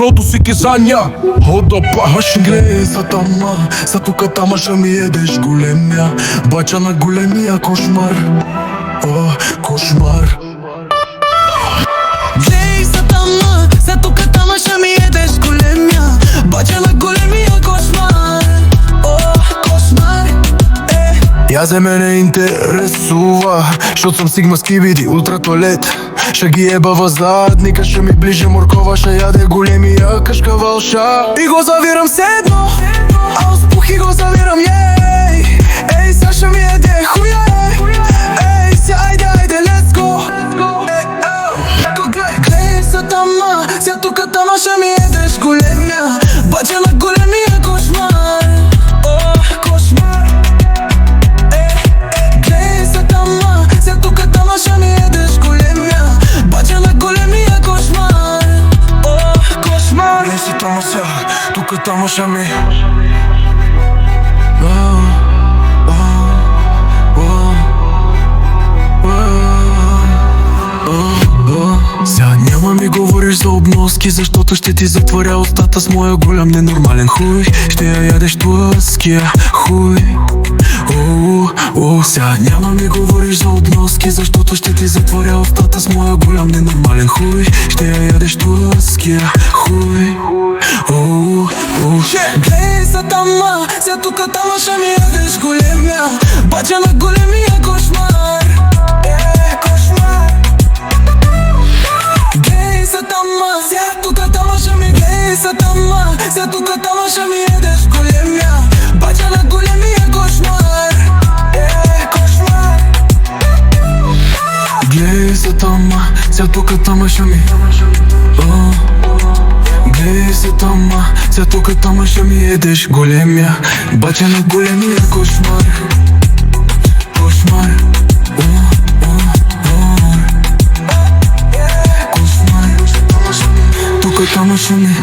роду си кизання. Хода пагаш греє за тама, за тука тама ще ми едеш големя. Бача на големия кошмар, о, кошмар. Глей за тама, за тука тама ще ми едеш големя. Бача на големия кошмар, о, кошмар. Я за мене интересува, защото съм сигма скибиди, ултратуалет. Ще ги ебава задника, ще ми ближе моркова, ще яде големия кашкавалша. И го завирам седно, а успух и го завирам, ей. Ей, сега ще ми еде хуя, ей, ся айде, айде, let's go. Глей за тама, за тука тама ще ми едеш големя. Бача на големия кошмар, о, кошмар. Глей за тама, за тука тама ще ми едеш големя. Бача на големия кошмар, о, кошмар. Глей за тама ся, тука тама ще ми. Сега няма ми говориш за обноски, защото ще ти затворя устата с моя голям ненормален хуй. Ще я ядеш тлъския хуй. Сега няма ми говориш за обноски, защото ще ти затворя устата с моя голям ненормален хуй. Ще я ядеш тлъския хуй. Глей за тама, за тука тама ще ми едеш големя. Бача на големия кошмар, кошмар. Глей за тама, за тука тама ще ми, глей за тама, за тука тама ще ми едеш големя. Бача на големия кошмар, кошмар. Глей за тама, за тука тама ще ми. Глей за тама, за тука тама ще ми едеш големя. Бача на големия кошмар, кошмар. Кошмар. Тука тама ще ми.